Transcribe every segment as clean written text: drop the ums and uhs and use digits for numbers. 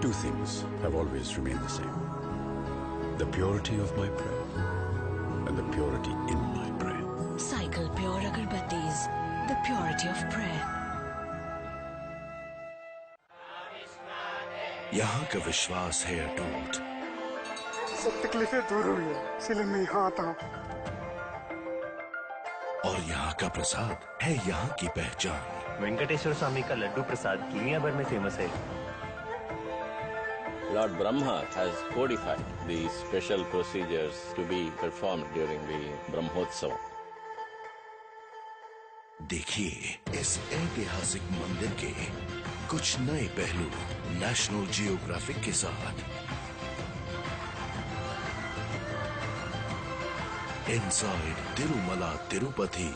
Two things have always remained the same. The purity of my prayer and the purity in my prayer. Cycle Pure Agarbattis, the purity of prayer. यहाँ का विश्वास है अटूट। सब तकलीफें दूर हुई है, इसलिए मैं यहाँ आता हूँ। और यहाँ का प्रसाद है यहाँ की पहचान। वेंकटेश्वर स्वामी का लड्डू प्रसाद दुनिया भर में फेमस है। Lord Brahma has codified the special procedures to be performed during the Brahmotsav. देखिए इस ऐतिहासिक मंदिर के कुछ नए पहलू नेशनल जियोग्राफिक के साथ। Inside Tirumala Tirupati.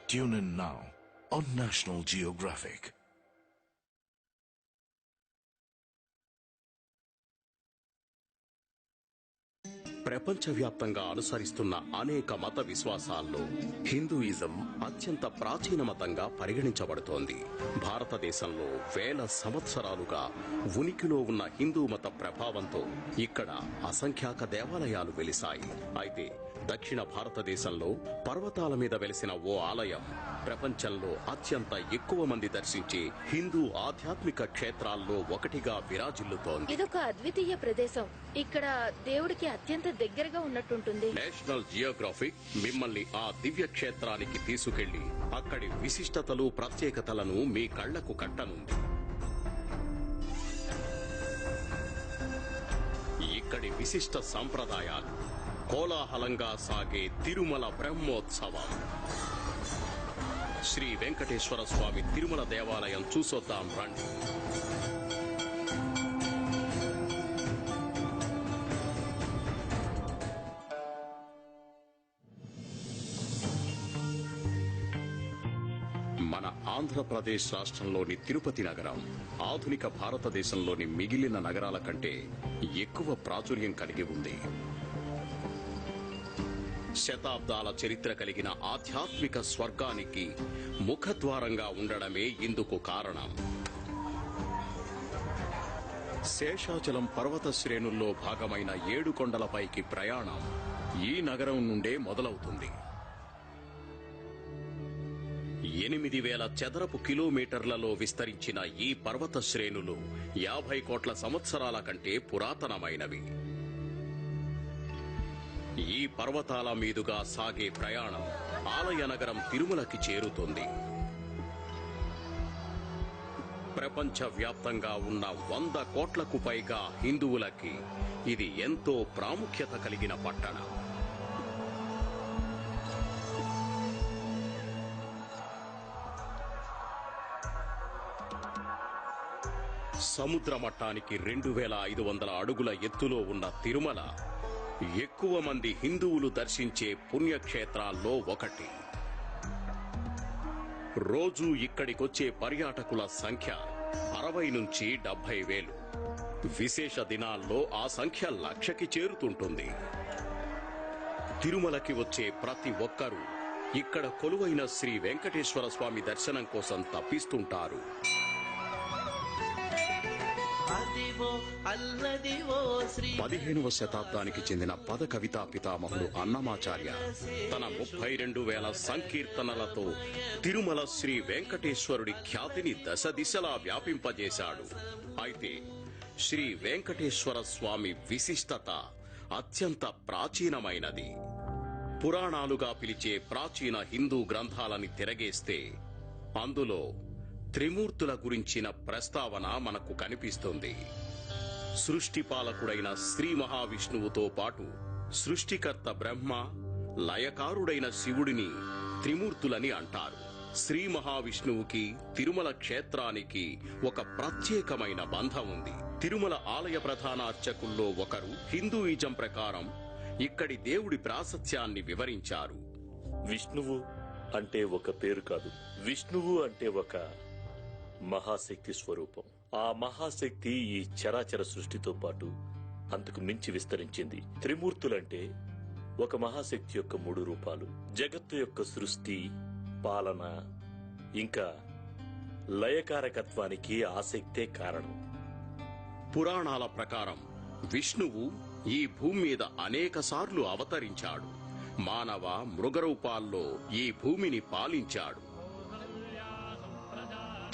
Tune in now on National Geographic. ప్రపంచవ్యాప్తంగా అనుసరిస్తున్న అనేక మత విశ్వాసాల్లో హిందూయిజం అత్యంత ప్రాచీన మతంగా పరిగణించబడుతోంది. భారతదేశంలో వేల సంవత్సరాలుగా ఉనికిలో ఉన్న హిందూ మత ప్రభావంతో ఇక్కడ అసంఖ్యాక దేవాలయాలు వెలిశాయి. అయితే దక్షిణ భారతదేశంలో పర్వతాల మీద వెలిసిన ఓ ఆలయం ప్రపంచంలో అత్యంత ఎక్కువ మంది దర్శించే హిందూ ఆధ్యాత్మిక క్షేత్రాల్లో ఒకటిగా విరాజిల్లుతోంది. ఇదొక అద్వితీయ ప్రదేశం. ఇక్కడ దేవుడికి అత్యంత దగ్గరగా ఉన్నట్టుంటుంది. నేషనల్ జియోగ్రాఫిక్ మిమ్మల్ని ఆ దివ్య క్షేత్రానికి తీసుకెళ్లి అక్కడి విశిష్టతలు ప్రత్యేకతలను మీ కళ్లకు కట్టనుంది. ఇక్కడి విశిష్ట సంప్రదాయాలు, కోలాహలంగా సాగే తిరుమల బ్రహ్మోత్సవం. శ్రీ వెంకటేశ్వర స్వామి తిరుమల దేవాలయం చూసొద్దాం రండి. మన ఆంధ్రప్రదేశ్ రాష్ట్రంలోని తిరుపతి నగరం ఆధునిక భారతదేశంలోని మిగిలిన నగరాల కంటే ఎక్కువ ప్రాచుర్యం కలిగి ఉంది. శతాబ్దాల చరిత్ర కలిగిన ఆధ్యాత్మిక స్వర్గానికి ముఖద్వారంగా ఉండడమే ఇందుకు కారణం. శేషాచలం పర్వత శ్రేణుల్లో భాగమైన 7 కొండలపైకి ప్రయాణం ఈ నగరం నుండే మొదలవుతుంది. 8,000 చదరపు కిలోమీటర్లలో విస్తరించిన ఈ పర్వత శ్రేణులు 50 కోట్ల సంవత్సరాల కంటే పురాతనమైనవి. ఈ పర్వతాల మీదుగా సాగే ప్రయాణం ఆలయ నగరం తిరుమలకి చేరుతుంది. ప్రపంచ వ్యాప్తంగా ఉన్న 100 కోట్లకు పైగా హిందువులకి ఇది ఎంతో ప్రాముఖ్యత కలిగిన పట్టణం. సముద్ర మట్టానికి 2,500 అడుగుల ఎత్తులో ఉన్న తిరుమల ఎక్కువ మంది హిందువులు దర్శించే పుణ్యక్షేత్రాల్లో ఒకటి. రోజూ ఇక్కడికొచ్చే పర్యాటకుల సంఖ్య 60 నుంచి 70,000. విశేష దినాల్లో ఆ సంఖ్య 1,00,000కి చేరుతుంటుంది. తిరుమలకి వచ్చే ప్రతి ఒక్కరూ ఇక్కడ కొలువైన శ్రీ వెంకటేశ్వర స్వామి దర్శనం కోసం తప్పిస్తుంటారు. 15వ శతాబ్దానికి చెందిన పద కవితా పితామహుడు అన్నమాచార్య తన 32,000 సంకీర్తనలతో తిరుమల శ్రీ వెంకటేశ్వరుడి ఖ్యాతిని దశ దిశలా వ్యాపింపజేశాడు. అయితే శ్రీ వెంకటేశ్వర స్వామి విశిష్టత అత్యంత ప్రాచీనమైనది. పురాణాలుగా పిలిచే ప్రాచీన హిందూ గ్రంథాలని తిరగేస్తే అందులో త్రిమూర్తుల గురించిన ప్రస్తావన మనకు కనిపిస్తుంది. సృష్టిపాలకుడైన శ్రీ మహావిష్ణువుతో పాటు సృష్టికర్త బ్రహ్మ, లయకారుడైన శివుడిని త్రిమూర్తులని అంటారు. శ్రీ మహావిష్ణువుకి తిరుమల క్షేత్రానికి ఒక ప్రత్యేకమైన బంధం ఉంది. తిరుమల ఆలయ ప్రధాన అర్చకుల్లో ఒకరు హిందూయిజం ప్రకారం ఇక్కడి దేవుడి ప్రాశస్త్యాన్ని వివరించారు. విష్ణువు అంటే ఒక పేరు కాదు. విష్ణువు అంటే ఒక మహాశక్తి స్వరూపం. ఆ మహాశక్తి ఈ చరాచర సృష్టితో పాటు అంతకు మించి విస్తరించింది. త్రిమూర్తులంటే ఒక మహాశక్తి యొక్క 3 రూపాలు. జగత్తు యొక్క సృష్టి, పాలన, ఇంకా లయకారకత్వానికి ఆసక్తే కారణం. పురాణాల ప్రకారం విష్ణువు ఈ భూమి మీద అనేకసార్లు అవతరించాడు. మానవ మృగరూపాల్లో ఈ భూమిని పాలించాడు.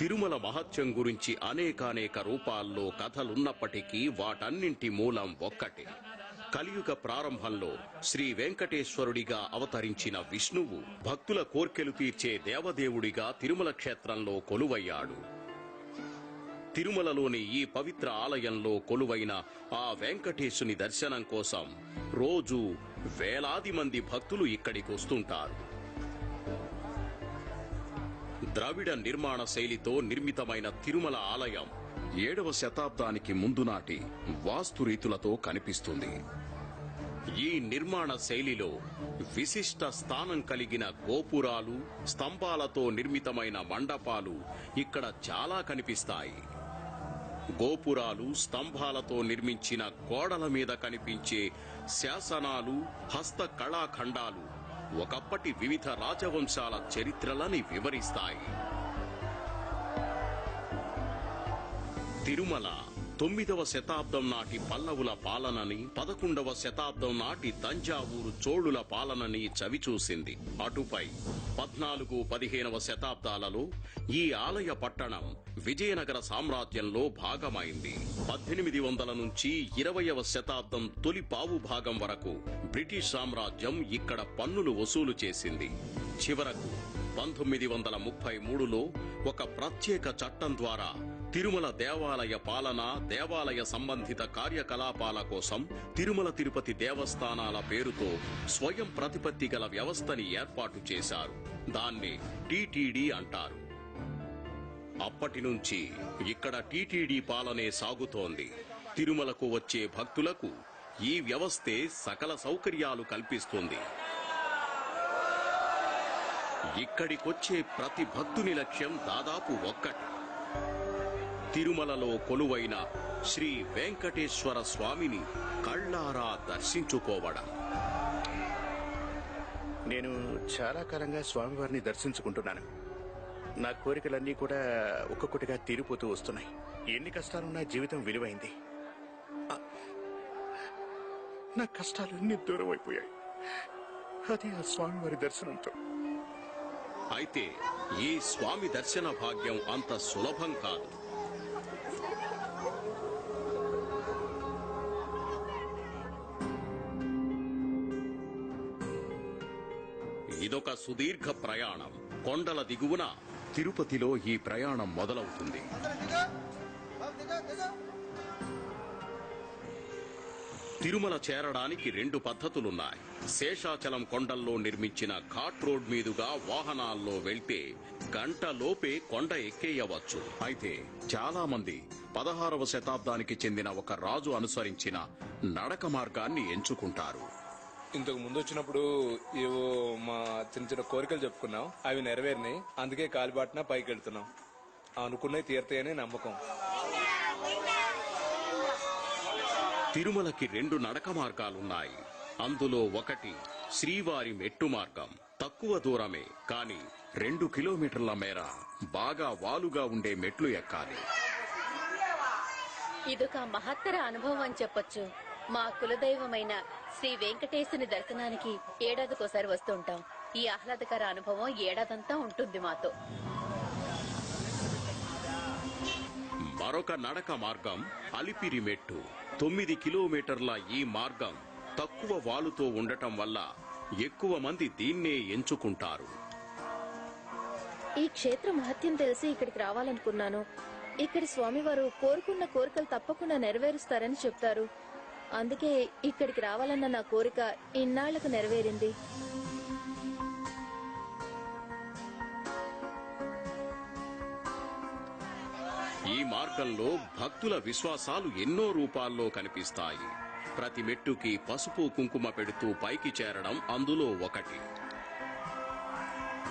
తిరుమల మహత్యం గురించి అనేకానేక రూపాల్లో కథలున్నప్పటికీ వాటన్నింటి మూలం ఒక్కటే. కలియుగ ప్రారంభంలో శ్రీ వెంకటేశ్వరుడిగా అవతరించిన విష్ణువు భక్తుల కోర్కెలు తీర్చే దేవదేవుడిగా తిరుమల క్షేత్రంలో కొలువయ్యాడు. తిరుమలలోని ఈ పవిత్ర ఆలయంలో కొలువైన ఆ వెంకటేశుని దర్శనం కోసం రోజూ వేలాది మంది భక్తులు ఇక్కడికి వస్తుంటారు. ద్రవిడ నిర్మాణ శైలితో నిర్మితమైన తిరుమల ఆలయం 7వ శతాబ్దానికి ముందు నాటి వాస్తురీతులతో కనిపిస్తుంది. ఈ నిర్మాణ శైలిలో విశిష్ట స్థానం కలిగిన గోపురాలు, స్తంభాలతో నిర్మితమైన మండపాలు ఇక్కడ చాలా కనిపిస్తాయి. గోపురాలు, స్తంభాలతో నిర్మించిన గోడల మీద కనిపించే శాసనాలు, హస్త కళాఖండాలు ఒకప్పటి వివిధ రాజవంశాల చరిత్రలని వివరిస్తాయి. తిరుమల 9వ శతాబ్దం నాటి పల్లవుల పాలనని, 11వ శతాబ్దం నాటి తంజావూరు చోళుల పాలనని చవిచూసింది. అటుపై 14, 15వ శతాబ్దాలలో ఈ ఆలయ పట్టణం విజయనగర సామ్రాజ్యంలో భాగమైంది. 1800 నుంచి 20వ శతాబ్దం తొలి పావు భాగం వరకు బ్రిటిష్ సామ్రాజ్యం ఇక్కడ పన్నులు వసూలు చేసింది. చివరకు 1933లో ఒక ప్రత్యేక చట్టం ద్వారా తిరుమల దేవాలయ పాలన, దేవాలయ సంబంధిత కార్యకలాపాల కోసం తిరుమల తిరుపతి దేవస్థానాల పేరుతో స్వయం ప్రతిపత్తి గల వ్యవస్థని ఏర్పాటు చేశారు. దాన్ని టీటీడీ అంటారు. అప్పటి నుంచి ఇక్కడ టీటీడీ పాలనే సాగుతోంది. తిరుమలకు వచ్చే భక్తులకు ఈ వ్యవస్థే సకల సౌకర్యాలు కల్పిస్తుంది. ఇక్కడికొచ్చే ప్రతి భక్తుని లక్ష్యం దాదాపు ఒక్కటి: తిరుమలలో కొలువైన శ్రీ వెంకటేశ్వర స్వామిని కళ్ళారా దర్శించుకోవడం. నేను చాలా కాలంగా స్వామివారిని దర్శించుకుంటున్నాను. నా కోరికలన్నీ కూడా ఒక్కొక్కటిగా తీరిపోతూ వస్తున్నాయి. ఎన్ని కష్టాలున్నా జీవితం విలువైంది. నా కష్టాలన్నీ దూరం అయిపోయాయి. అది ఆ స్వామివారి దర్శనంతో. అయితే ఈ స్వామి దర్శన భాగ్యం అంత సులభం కాదు. ఇదొక సుదీర్ఘ ప్రయాణం. కొండల దిగువన తిరుపతిలో ఈ ప్రయాణం మొదలవుతుంది. తిరుమల చేరడానికి 2 పద్ధతులున్నాయి. శేషాచలం కొండల్లో నిర్మించిన ఘాట్ రోడ్ మీదుగా వాహనాల్లో వెళ్తే గంటలోపే కొండ ఎక్కేయవచ్చు. అయితే చాలా మంది 16వ శతాబ్దానికి చెందిన ఒక రాజు అనుసరించిన నడక మార్గాన్ని ఎంచుకుంటారు. ఇంతకు ముందు వచ్చినప్పుడు ఏవో మా చిన్న చిన్న కోరికలు చెప్పుకున్నాం, అవి నెరవేరినాయి. అందుకే కాలిబాటున పైకి వెళ్తున్నాం. అనుకున్నవి తీరుతాయని నమ్మకం. తిరుమలకి 2 నడక మార్గాలున్నాయి. అందులో ఒకటి శ్రీవారి మెట్టు మార్గం. తక్కువ దూరమే, కానీ 2 కిలోమీటర్ల మేర బాగా వాలుగా ఉండే మెట్లు ఎక్కాలి. ఇదొక మహత్తర అనుభవం అని చెప్పొచ్చు. మా కులదైవమైన శ్రీ వెంకటేశుని దర్శనానికి ఏడాదికోసారి వస్తుంటాం. ఈ ఆహ్లాదకర అనుభవం ఏడాదంతా ఉంటుంది మాతో. మరొక నడక మార్గం అలిపిరి మెట్టు. 9 కిలోమీటర్ల ఈ మార్గం తక్కువ వాలుతో ఉండటం వల్ల ఎక్కువ మంది దీన్నే ఎంచుకుంటారు. ఈ క్షేత్ర మహత్యం తెలిసి ఇక్కడికి రావాలనుకున్నాను. ఇక్కడి స్వామివారు కోరుకున్న కోరికలు తప్పకుండా నెరవేరుస్తారని చెప్తారు. అందుకే ఇక్కడికి రావాలన్న నా కోరిక ఇన్నాళ్లకు నెరవేరింది. ఈ మార్గంలో భక్తుల విశ్వాసాలు ఎన్నో రూపాల్లో కనిపిస్తాయి. ప్రతి మెట్టుకి పసుపు కుంకుమ పెడుతూ పైకి చేరడం అందులో ఒకటి.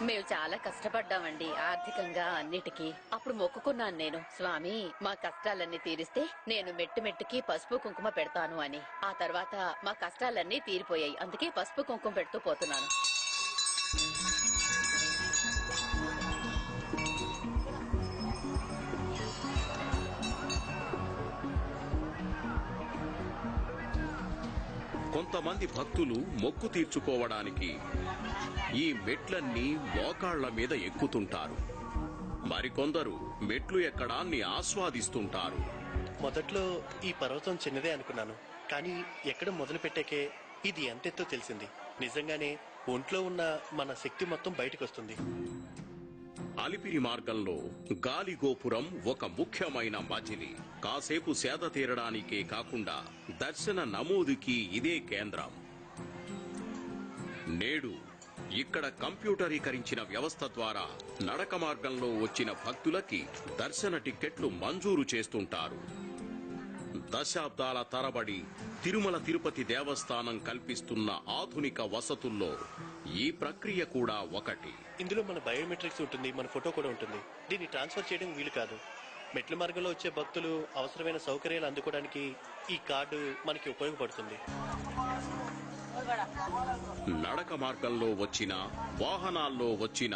మేము చాలా కష్టపడ్డామండి, ఆర్థికంగా అన్నిటికీ. అప్పుడు మొక్కుకున్నాను నేను, స్వామి మా కష్టాలన్నీ తీరిస్తే నేను మెట్టు మెట్టుకి పసుపు కుంకుమ పెడతాను అని. ఆ తర్వాత మా కష్టాలన్నీ తీరిపోయాయి. అందుకే పసుపు కుంకుమ పెడుతూ పోతున్నాను. కొంతమంది భక్తులు మొక్కు తీర్చుకోవడానికి ఈ మెట్లన్నీ మోకాళ్ల మీద ఎక్కుతుంటారు. మరికొందరు మెట్లు ఎక్కడాన్ని ఆస్వాదిస్తుంటారు. మొదట్లో ఈ పర్వతం చిన్నదే అనుకున్నాను, కానీ ఎక్కడ మొదలు పెట్టాకే ఇది ఎంతెత్తో తెలిసింది. నిజంగానే ఒంట్లో ఉన్న మన శక్తి మొత్తం బయటకు వస్తుంది. అలిపిరి మార్గంలో గాలి గోపురం ఒక ముఖ్యమైన మజిలీ. కాసేపు సేద తీరడానికే కాకుండా దర్శన నమోదుకి ఇదే కేంద్రం. నేడు ఇక్కడ కంప్యూటరీకరించిన వ్యవస్థ ద్వారా నడక మార్గంలో వచ్చిన భక్తులకి దర్శన టిక్కెట్లు మంజూరు చేస్తుంటారు. దశాబ్దాల తరబడి తిరుమల తిరుపతి దేవస్థానం కల్పిస్తున్న ఆధునిక వసతుల్లో ఈ ప్రక్రియ కూడా ఒకటి. ఇందులో మన బయోమెట్రిక్స్ ఉంటుంది, మన ఫోటో కూడా ఉంటుంది. దీన్ని ట్రాన్స్ఫర్ చేయడం వీలు కాదు. మెట్ల మార్గంలో వచ్చే భక్తులు అవసరమైన సౌకర్యాలు అందుకోవడానికి ఈ కార్డు మనకి ఉపయోగపడుతుంది. నడక మార్గంలో వచ్చిన వాహనాల్లో వచ్చిన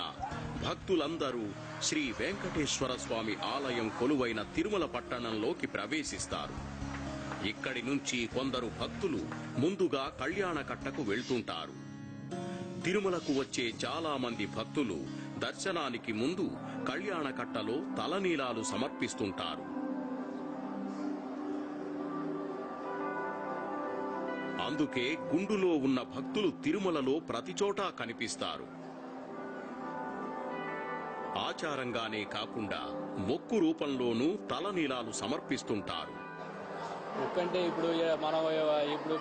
భక్తులందరూ శ్రీ వెంకటేశ్వర స్వామి ఆలయం కొలువైన తిరుమల పట్టణంలోకి ప్రవేశిస్తారు. ఇక్కడి నుంచి కొందరు భక్తులు ముందుగా కళ్యాణకట్టకు వెళ్తుంటారు. తిరుమలకు వచ్చే చాలా మంది భక్తులు దర్శనానికి ముందు కళ్యాణకట్టలో తలనీలాలు సమర్పిస్తుంటారు. అందుకే గుండులో ఉన్న భక్తులు తిరుమలలో ప్రతిచోటా కనిపిస్తారు. ఆచారంగానే కాకుండా మొక్కు రూపంలోనూ తలనీలాలు సమర్పిస్తుంటారు. మొక్కు అంటే ఇప్పుడు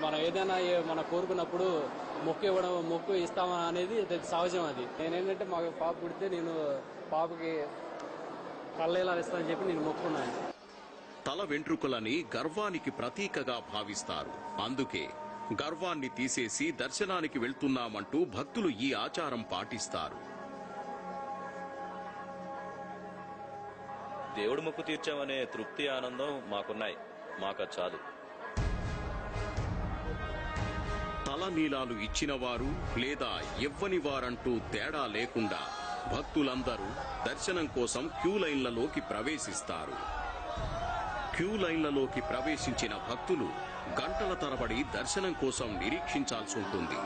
మనం ఏదైనా మనం కోరుకున్నప్పుడు మొక్కు ఇస్తామా అనేది సహజం. అది నేనేంటంటే మా పాప పుడితే నేను పాపకి కళ్ళేలా ఇస్తానని చెప్పి నేను మొక్కున్నాను. తల వెంట్రుకలని గర్వానికి ప్రతీకగా భావిస్తారు. అందుకే గర్వాన్ని తీసేసి దర్శనానికి వెళ్తున్నామంటూ భక్తులు ఈ ఆచారం పాటిస్తారు. దేవుడు మొక్కు తీర్చామనే తృప్తి, ఆనందం మాకున్నాయి. మాకు చాలు. తలనీలాలు ఇచ్చినవారు లేదా ఇవ్వని వారంటూ తేడా లేకుండా భక్తులందరూ దర్శనం కోసం క్యూ లైన్లలోకి ప్రవేశిస్తారు. క్యూ లైన్లలోకి ప్రవేశించిన భక్తులు గంటల తరబడి దర్శనం కోసం నిరీక్షించాల్సి ఉంటుంది.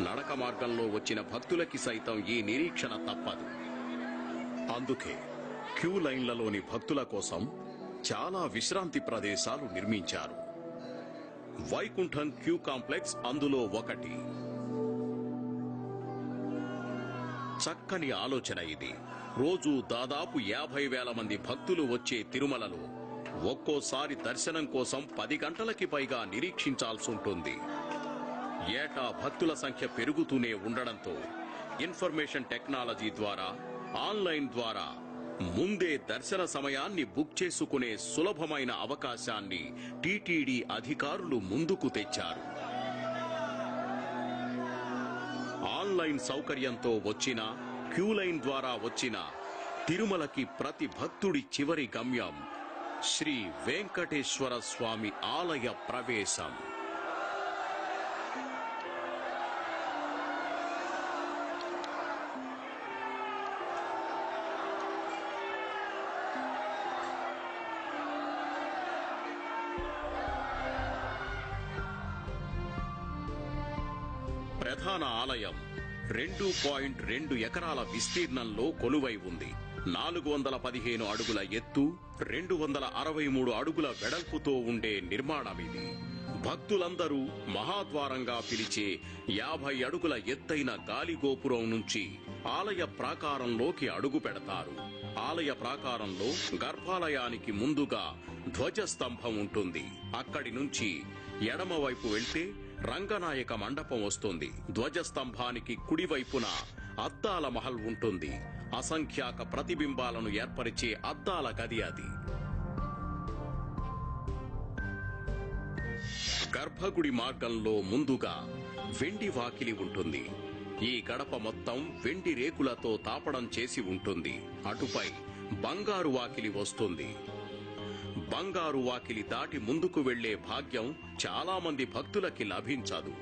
నడక మార్గంలో వచ్చిన భక్తులకి సైతం ఈ నిరీక్షణ తప్పదు. అందుకే క్యూ లైన్లలోని భక్తుల కోసం చాలా విశ్రాంతి ప్రదేశాలు నిర్మించారు. వైకుంఠం క్యూ కాంప్లెక్స్ అందులో ఒకటి. చక్కని ఆలోచన ఇది. రోజు దాదాపు 50,000 మంది భక్తులు వచ్చే తిరుమలలో ఒక్కోసారి దర్శనం కోసం 10 గంటలకి పైగా నిరీక్షించాల్సి ఉంటుంది. ఏటా భక్తుల సంఖ్య పెరుగుతూనే ఉండడంతో ఇన్ఫర్మేషన్ టెక్నాలజీ ద్వారా, ఆన్లైన్ ద్వారా ముందే దర్శన సమయాన్ని బుక్ చేసుకునే సులభమైన అవకాశాన్ని టీటీడీ అధికారులు ముందుకు తెచ్చారు. ఆన్లైన్ సౌకర్యంతో వచ్చిన, క్యూ లైన్ ద్వారా వచ్చిన తిరుమలకి ప్రతి భక్తుడి చివరి గమ్యం శ్రీ వెంకటేశ్వర స్వామి ఆలయ ప్రవేశం. ప్రధాన ఆలయం 2.2 ఎకరాల విస్తీర్ణంలో కొలువై ఉంది. 415 అడుగుల ఎత్తు, 263 అడుగుల వెడల్పుతో ఉండే నిర్మాణమిది. భక్తులందరూ మహాద్వారంగా పిలిచే 50 అడుగుల ఎత్తైన గాలిగోపురం నుంచి ఆలయ ప్రాకారంలోకి అడుగు పెడతారు. ఆలయ ప్రాకారంలో గర్భాలయానికి ముందుగా ధ్వజస్తంభం ఉంటుంది. అక్కడి నుంచి ఎడమవైపు వెళ్తే రంగనాయక మండపం వస్తుంది. ధ్వజస్తంభానికి కుడివైపున అద్దాల మహల్ ఉంటుంది. అసంఖ్యాక ప్రతిబింబాలను ఏర్పరిచే అద్దాల గది అది. గర్భగుడి మార్గంలో ముందుగా వెండి వాకిలి ఉంటుంది. ఈ గడప మొత్తం వెండి రేకులతో తాపడం చేసి ఉంటుంది. అటుపై బంగారు వాకిలి వస్తుంది. బంగారు వాకిలి దాటి ముందుకు వెళ్లే భాగ్యం చాలా మంది భక్తులకి లభించదు.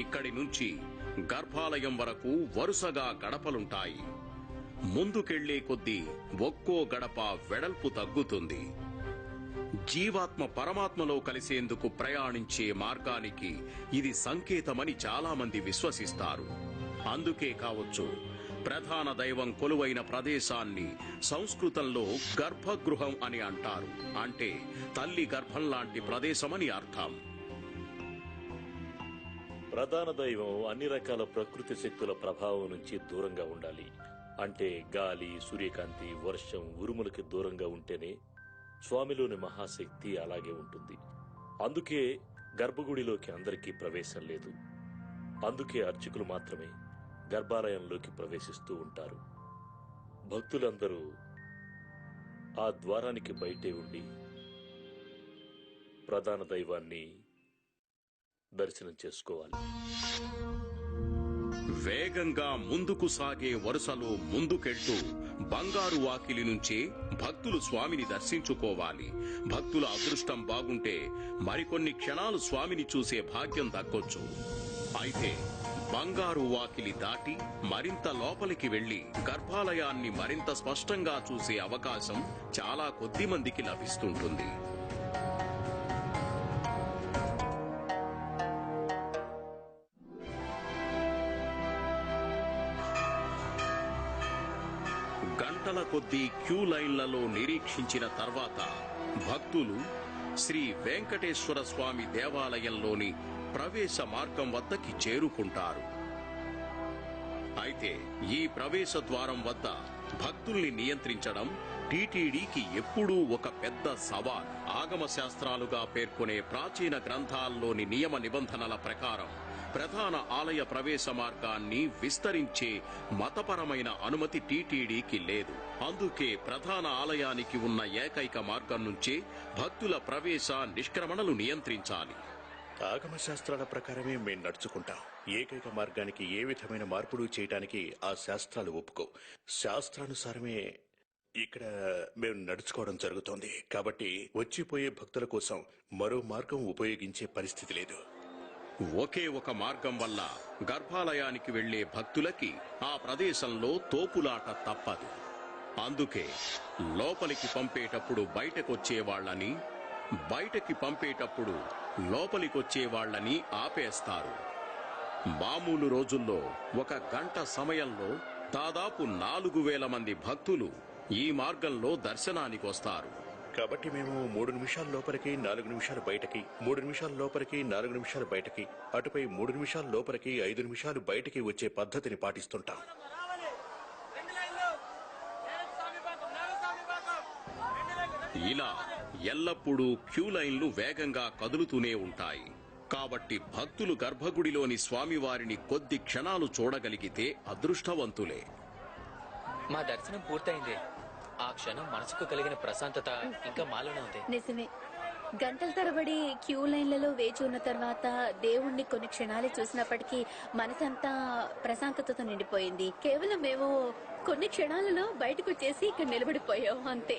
ఇక్కడి నుంచి గర్భాలయం వరకు వరుసగా గడపలుంటాయి. ముందుకెళ్లే కొద్దీ ఒక్కో గడప వెడల్పు తగ్గుతుంది. జీవాత్మ పరమాత్మలో కలిసేందుకు ప్రయాణించే మార్గానికి ఇది సంకేతమని చాలామంది విశ్వసిస్తారు. అందుకే కావచ్చు ప్రధాన దైవం కొలువైన ప్రదేశాన్ని సంస్కృతంలో గర్భగృహం అని అంటారు. అంటే తల్లి గర్భం లాంటి ప్రదేశమని అర్థం. ప్రధాన దైవం అన్ని రకాల ప్రకృతి శక్తుల ప్రభావం నుంచి దూరంగా ఉండాలి. అంటే గాలి, సూర్యకాంతి, వర్షం, ఉరుములకి దూరంగా ఉంటేనే స్వామిలోని మహాశక్తి అలాగే ఉంటుంది. అందుకే గర్భగుడిలోకి అందరికీ ప్రవేశం లేదు. అందుకే అర్చకులు మాత్రమే గర్భాలయంలోకి ప్రవేశిస్తూ ఉంటారు. భక్తులందరూ ఆ ద్వారానికి బయటే ఉండి ప్రధాన దైవాన్ని దర్శనం చేసుకోవాలి. వేగంగా ముందుకు సాగే వరుసలో ముందుకెళ్తూ బంగారు వాకిలి నుంచే భక్తులు స్వామిని దర్శించుకోవాలి. భక్తుల అదృష్టం బాగుంటే మరికొన్ని క్షణాలు స్వామిని చూసే భాగ్యం దక్కొచ్చు. అయితే బంగారు వాకిలి దాటి మరింత లోపలికి వెళ్లి గర్భాలయాన్ని మరింత స్పష్టంగా చూసే అవకాశం చాలా కొద్ది మందికి లభిస్తుంటుంది. గంటల కొద్దీ క్యూ లైన్లలో నిరీక్షించిన తర్వాత భక్తులు శ్రీ వెంకటేశ్వర స్వామి దేవాలయంలోని ప్రవేశ మార్గం వద్దకి చేరుకుంటారు. అయితే ఈ ప్రవేశ ద్వారం వద్ద భక్తుల్ని నియంత్రించడం టీటీడీకి ఎప్పుడూ ఒక పెద్ద సవాల్. ఆగమ శాస్త్రాలుగా పేర్కొనే ప్రాచీన గ్రంథాల్లోని నియమ నిబంధనల ప్రకారం ప్రధాన ఆలయ ప్రవేశ మార్గాన్ని విస్తరించే మతపరమైన అనుమతి టీటీడీకి లేదు. అందుకే ప్రధాన ఆలయానికి ఉన్న ఏకైక మార్గం నుంచే భక్తుల ప్రవేశ నిష్క్రమణలు నియంత్రించాలి. ఆగమ శాస్త్రాల ప్రకారమే మేం నడుచుకుంటాం. ఏకైక మార్గానికి ఏ విధమైన మార్పులు చేయడానికి ఆ శాస్త్రాలు ఒప్పుకో. శాస్త్రానుసారమే ఇక్కడ మేము నడుచుకోవడం జరుగుతోంది. కాబట్టి వచ్చిపోయే భక్తుల కోసం మరో మార్గం ఉపయోగించే పరిస్థితి లేదు. ఒకే ఒక మార్గం వల్ల గర్భాలయానికి వెళ్లే భక్తులకి ఆ ప్రదేశంలో తోపులాట తప్పదు. అందుకే లోపలికి పంపేటప్పుడు బయటకొచ్చేవాళ్లని, బయటకి పంపేటప్పుడు లోపలికొచ్చేవాళ్లని ఆపేస్తారు. మామూలు రోజుల్లో 1 గంట సమయంలో దాదాపు 4000 మంది భక్తులు ఈ మార్గంలో దర్శనానికొస్తారు. కాబట్టి మేము 3 నిమిషాల లోపలికి 4 నిమిషాలు బయటకి, 3 నిమిషాల లోపలికి 4 నిమిషాలు బయటకి, అటుపై 3 నిమిషాల లోపలికి 5 నిమిషాలు బయటికి వచ్చే పద్ధతిని పాటిస్తుంటాం. ఇలా ఎల్లప్పుడూ క్యూ లైన్లు వేగంగా కదులుతూనే ఉంటాయి. కాబట్టి భక్తులు గర్భగుడిలోని స్వామివారిని కొద్ది క్షణాలు చూడగలిగితే అదృష్టవంతులే. మా దర్శనం పూర్తయింది. ఆ క్షణం మనసుకు కలిగిన ప్రశాంతత ఇంకా మాలోనే ఉంది. నిజమే. గంటల తరబడి క్యూ లైన్లలో వేచి ఉన్న తర్వాత దేవుణ్ణి కొన్ని క్షణాలు చూసినప్పటికీ మనసంతా ప్రశాంతతతో నిండిపోయింది. కేవలం మేము కొన్ని క్షణాలలో బయటకు వచ్చేసి ఇక్కడ నిలబడిపోయాం అంతే.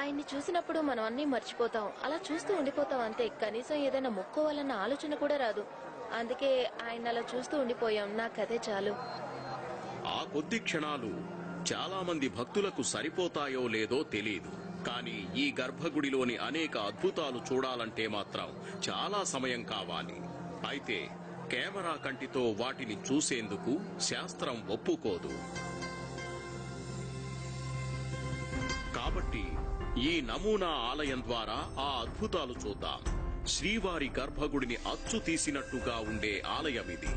ఆయన్ని చూసినప్పుడు మనం అన్నీ మర్చిపోతాం. అలా చూస్తూ ఉండిపోతాం అంతే. కనీసం ఏదైనా మొక్కోవాలన్న ఆలోచన కూడా రాదు. అందుకే ఆయన అలా చూస్తూ ఉండిపోయాం. నాకదే చాలు. ఆ కొద్ది క్షణాలు చాలా మంది భక్తులకు సరిపోతాయో లేదో తెలియదు. కానీ ఈ గర్భగుడిలోని అనేక అద్భుతాలు చూడాలంటే మాత్రం చాలా సమయం కావాలి. అయితే కెమెరా కంటితో వాటిని చూసేందుకు శాస్త్రం ఒప్పుకోదు. కాబట్టి ఈ నమూనా ఆలయం ద్వారా ఆ అద్భుతాలు చూద్దాం. శ్రీవారి గర్భగుడిని అచ్చు తీసినట్టుగా ఉండే ఆలయమిది.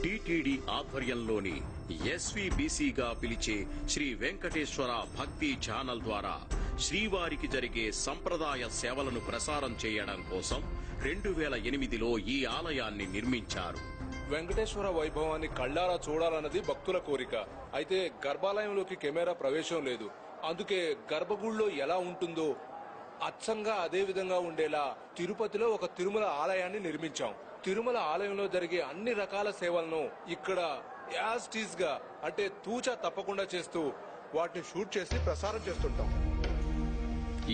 టీటీడీ ఆధ్వర్యంలోని ఎస్వీబీసీగా పిలిచే శ్రీ వెంకటేశ్వర భక్తి ఛానల్ ద్వారా శ్రీవారికి జరిగే సంప్రదాయ సేవలను ప్రసారం చేయడం కోసం 2008లో ఈ ఆలయాన్ని నిర్మించారు. వెంకటేశ్వర వైభవాన్ని కళ్ళారా చూడాలన్నది భక్తుల కోరిక. అయితే గర్భాలయంలోకి కెమెరా ప్రవేశం లేదు. అందుకే గర్భగుడిలో ఎలా ఉంటుందో అచ్చంగా అదే విధంగా ఉండేలా తిరుపతిలో ఒక తిరుమల ఆలయాన్ని నిర్మించాం. తిరుమల ఆలయంలో జరిగే అన్ని రకాల సేవలను ఇక్కడ యాజ్ టీజ్ గా అంటే తూచా తప్పకుండా చేస్తూ వాటిని షూట్ చేసి ప్రసారం చేస్తుంటాం.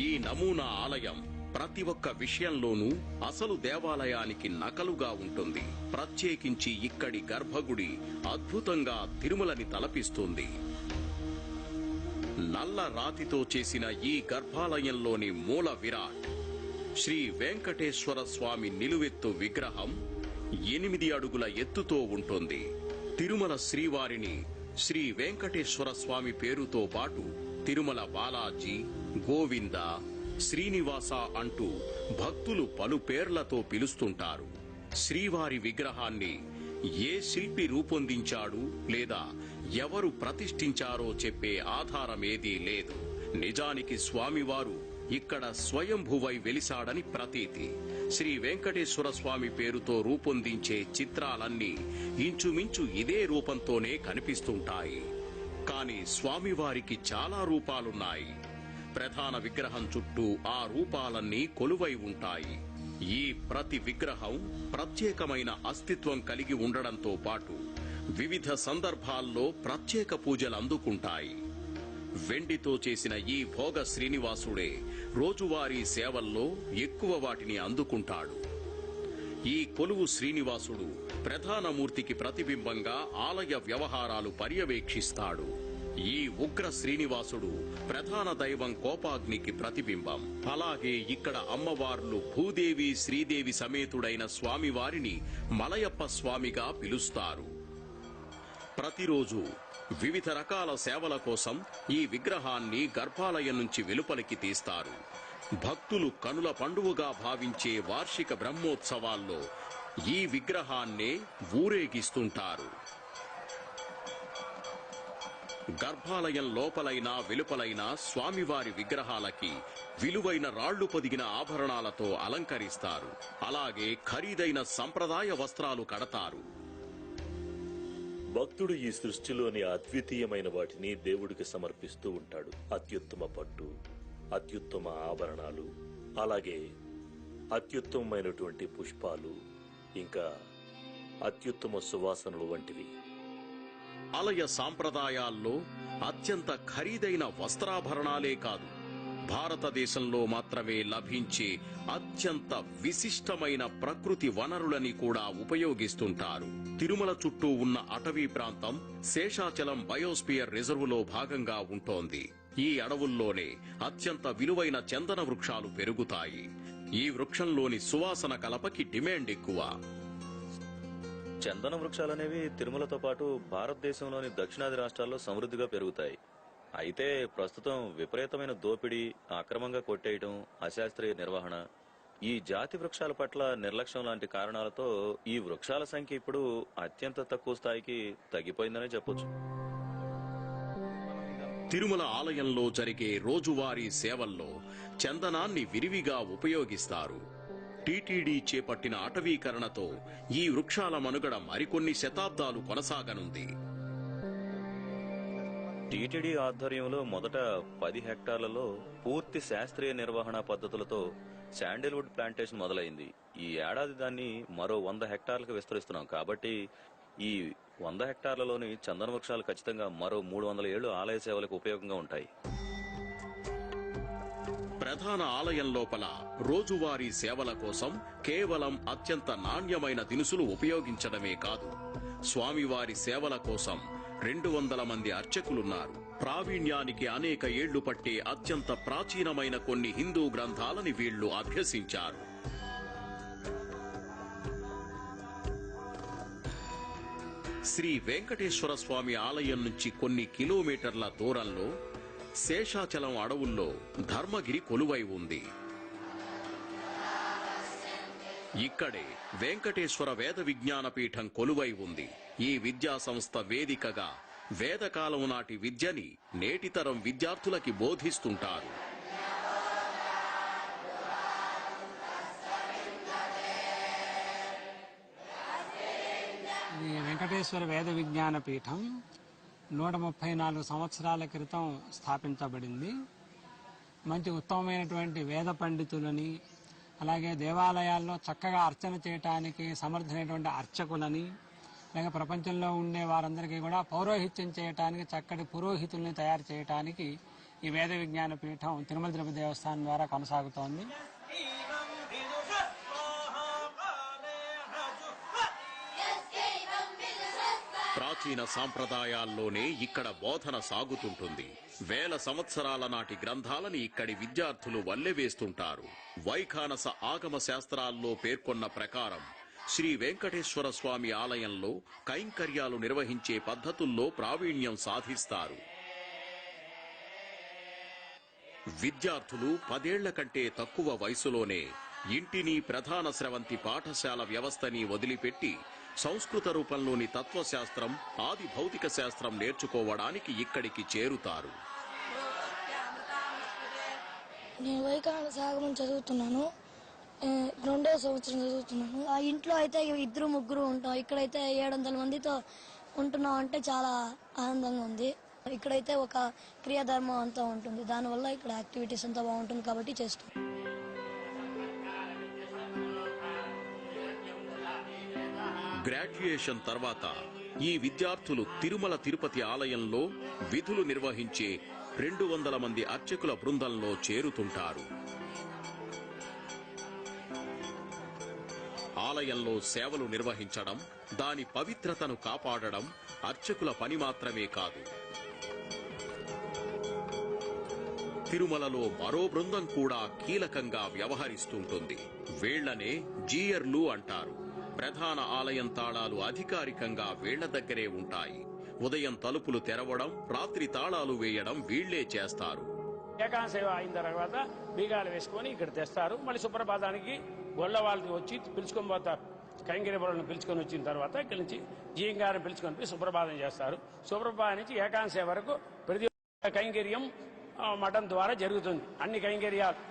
ఈ నమూనా ఆలయం ప్రతి ఒక్క విషయంలోనూ అసలు దేవాలయానికి నకలుగా ఉంటుంది. ప్రత్యేకించి ఇక్కడి గర్భగుడి అద్భుతంగా తిరుమలని తలపిస్తుంది. నల్ల రాతితో చేసిన ఈ గర్భాలయంలోని మూల విరాట్ శ్రీ వెంకటేశ్వర స్వామి నిలువెత్తు విగ్రహం 8 అడుగుల ఎత్తుతో ఉంటుంది. తిరుమల శ్రీవారిని శ్రీ వెంకటేశ్వర స్వామి పేరుతో పాటు తిరుమల బాలాజీ, గోవింద, శ్రీనివాస అంటూ భక్తులు పలు పేర్లతో పిలుస్తుంటారు. శ్రీవారి విగ్రహాన్ని ఏ శిల్పి రూపొందించాడు లేదా ఎవరు ప్రతిష్ఠించారో చెప్పే ఆధారమేదీ లేదు. నిజానికి స్వామివారు ఇక్కడ స్వయంభువై వెలిసాడని ప్రతీతి. శ్రీ వెంకటేశ్వర స్వామి పేరుతో రూపొందించే చిత్రాలన్నీ ఇంచుమించు ఇదే రూపంతోనే కనిపిస్తుంటాయి. కాని స్వామివారికి చాలా రూపాలున్నాయి. ప్రధాన విగ్రహం చుట్టూ ఆ రూపాలన్నీ కొలువై ఉంటాయి. ఈ ప్రతి విగ్రహం ప్రత్యేకమైన అస్తిత్వం కలిగి ఉండడంతో పాటు వివిధ సందర్భాల్లో ప్రత్యేక పూజలు అందుకుంటాయి. వెండితో చేసిన ఈ భోగ శ్రీనివాసుడే రోజువారీ సేవల్లో ఎక్కువ వాటిని అందుకుంటాడు. ఈ కొలువు శ్రీనివాసుడు ప్రధాన మూర్తికి ప్రతిబింబంగా ఆలయ వ్యవహారాలు పర్యవేక్షిస్తాడు. ఈ ఉగ్ర శ్రీనివాసుడు ప్రధాన దైవం కోపాగ్నికి ప్రతిబింబం. అలాగే ఇక్కడ అమ్మవార్లు భూదేవి, శ్రీదేవి సమేతుడైన స్వామివారిని మలయప్ప స్వామిగా పిలుస్తారు. ప్రతిరోజు వివిధ రకాల సేవల కోసం ఈ విగ్రహాన్ని గర్భాలయం నుంచి వెలుపలికి తీస్తారు. భక్తులు కనుల పండువగా భావించే వార్షిక బ్రహ్మోత్సవాల్లో ఈ విగ్రహాన్నే ఊరేగిస్తుంటారు. గర్భాలయం లోపలైనా వెలుపలైనా స్వామివారి విగ్రహాలకి విలువైన రాళ్లు పొదిగిన ఆభరణాలతో అలంకరిస్తారు. అలాగే ఖరీదైన సంప్రదాయ వస్త్రాలు కడతారు. భక్తుడు ఈ సృష్టిలోని అద్వితీయమైన వాటిని దేవుడికి సమర్పిస్తూ ఉంటాడు. అత్యుత్తమ పట్టు, అత్యుత్తమ ఆభరణాలు, అలాగే అత్యుత్తమైనటువంటి పుష్పాలు, ఇంకా అత్యుత్తమ సువాసనలు వంటివి. ఆలయ సాంప్రదాయాల్లో అత్యంత ఖరీదైన వస్త్రాభరణాలే కాదు, భారతదేశంలో మాత్రమే లభించే అత్యంత విశిష్టమైన ప్రకృతి వనరులని కూడా ఉపయోగిస్తుంటారు. తిరుమల చుట్టూ ఉన్న అటవీ ప్రాంతం శేషాచలం బయోస్పియర్ రిజర్వులో భాగంగా ఉంటోంది. ఈ అడవుల్లోనే అత్యంత విలువైన చందన వృక్షాలు పెరుగుతాయి. ఈ వృక్షంలోని సువాసన కలపకి డిమాండ్ ఎక్కువ. చందన వృక్షాలనేవి తిరుమలతో పాటు భారతదేశంలోని దక్షిణాది రాష్ట్రాల్లో సమృద్ధిగా పెరుగుతాయి. అయితే ప్రస్తుతం విపరీతమైన దోపిడీ, అక్రమంగా కొట్టేయడం, అశాస్త్రీయ నిర్వహణ, ఈ జాతి వృక్షాల పట్ల నిర్లక్ష్యం లాంటి కారణాలతో ఈ వృక్షాల సంఖ్య ఇప్పుడు అత్యంత తక్కువ స్థాయికి తగ్గిపోయిందనే చెప్పొచ్చు. తిరుమల ఆలయంలో జరిగే రోజువారీ సేవల్లో చందనాన్ని విరివిగా ఉపయోగిస్తారు. టీటీడీ చేపట్టిన అటవీకరణతో ఈ వృక్షాల మనుగడ మరికొన్ని శతాబ్దాలు కొనసాగనుంది. టీటీడీ ఆధ్వర్యంలో మొదట 10 హెక్టార్లలో పూర్తి శాస్త్రీయ నిర్వహణ పద్ధతులతో శాండిల్వుడ్ ప్లాంటేషన్ మొదలైంది. ఈ ఏడాది దాన్ని మరో 100 హెక్టార్లకు విస్తరిస్తున్నాం. కాబట్టి ఈ 100 హెక్టార్లలోని చందన వృక్షాలు ఖచ్చితంగా మరో 300 ఏళ్లు ఆలయ సేవలకు ఉపయోగంగా ఉంటాయి. ప్రధాన ఆలయం లోపల రోజువారీ సేవల కోసం కేవలం అత్యంత నాణ్యమైన దినుసులు ఉపయోగించడమే కాదు, స్వామివారి సేవల కోసం 200 మంది అర్చకులున్నారు. ప్రావీణ్యానికి అనేక ఏళ్లు పట్టే అత్యంత ప్రాచీనమైన కొన్ని హిందూ గ్రంథాలని వీళ్లు అభ్యసించారు. శ్రీ వెంకటేశ్వర స్వామి ఆలయం నుంచి కొన్ని కిలోమీటర్ల దూరంలో శేషాచలం అడవుల్లో ధర్మగిరి కొలువై ఉంది. ఇక్కడే వెంకటేశ్వర వేద విజ్ఞాన పీఠం కొలువై ఉంది. ఈ విద్యా సంస్థ వేదికగా వేదకాలం నాటి విద్యని నేటితరం విద్యార్థులకి బోధిస్తుంటారు. ఈ వెంకటేశ్వర వేద విజ్ఞాన పీఠం 134 సంవత్సరాల క్రితం స్థాపించబడింది. మంచి ఉత్తమమైనటువంటి వేద పండితులని, అలాగే దేవాలయాల్లో చక్కగా అర్చన చేయటానికి సమర్థమైనటువంటి అర్చకులని, అలాగే ప్రపంచంలో ఉండే వారందరికీ కూడా పౌరోహిత్యం చేయటానికి చక్కటి పురోహితుల్ని తయారు చేయటానికి ఈ వేద విజ్ఞాన పీఠం తిరుమల తిరుపతి దేవస్థానం ద్వారా కొనసాగుతోంది. ప్రాచీన సాంప్రదాయాల్లోనే ఇక్కడ బోధన సాగుతుంటుంది. వేల సంవత్సరాల నాటి గ్రంథాలని ఇక్కడి విద్యార్థులు వల్లెవేస్తుంటారు. వైఖానస ఆగమ శాస్త్రాల్లో పేర్కొన్న ప్రకారం శ్రీ వెంకటేశ్వర స్వామి ఆలయంలో కైంకర్యాలు నిర్వహించే పద్ధతుల్లో ప్రావీణ్యం సాధిస్తారు. విద్యార్థులు 10 ఏళ్ల కంటే తక్కువ వయసులోనే ఇంటిని ప్రధాన స్రవంతి పాఠశాల వ్యవస్థని వదిలిపెట్టి సంస్కృత రూపంలోని తత్వశాస్త్రం, ఆది భౌతిక శాస్త్రం నేర్చుకోవడానికి ఇక్కడికి చేరుతారు. నేను వైఖానస ఆగమం చదువుతున్నాను. 2వ సంవత్సరం చదువుతున్నాను. ఆ ఇంట్లో అయితే 2-3 ఉంటాం. ఇక్కడైతే 700 మందితో ఉంటున్నాం అంటే చాలా ఆనందంగా ఉంది. ఇక్కడైతే ఒక క్రియాధర్మం అంతా ఉంటుంది. దానివల్ల ఇక్కడ యాక్టివిటీస్ అంతా బాగుంటుంది కాబట్టి చేస్తాం. గ్రాడ్యుయేషన్ తర్వాత ఈ విద్యార్థులు తిరుమల తిరుపతి ఆలయంలో విధులు నిర్వహించే 200 మంది అర్చకుల బృందంలో చేరుతుంటారు. ఆలయంలో సేవలు నిర్వహించడం, దాని పవిత్రతను కాపాడడం అర్చకుల పని మాత్రమే కాదు. తిరుమలలో మరో బృందం కూడా కీలకంగా వ్యవహరిస్తుంటుంది. వీళ్లనే జీయర్లు అంటారు. ప్రధాన ఆలయం తాళాలు అధికారికంగా వీళ్ల దగ్గరే ఉంటాయి. ఉదయం తలుపులు తెరవడం, రాత్రి తాళాలు వేయడం వీళ్లే చేస్తారు. ఏకాంత సేవ అయిన తర్వాత బీగాలు వేసుకొని ఇక్కడ తెస్తారు. మళ్ళీ సుప్రభాతానికి గొల్ల వాళ్ళని వచ్చి పిలుచుకొని పోతారు. కైంకర్య బరులను పిలుచుకొని వచ్చిన తర్వాత ఇక్కడి నుంచి జీయంగారిని పిలుచుకొని పోయి సుప్రభాతం చేస్తారు. సుప్రభాతం నుంచి ఏకాంత సేవ వరకు ప్రతి కైంకర్యం మఠం ద్వారా జరుగుతుంది. అన్ని కైంకర్యాలు.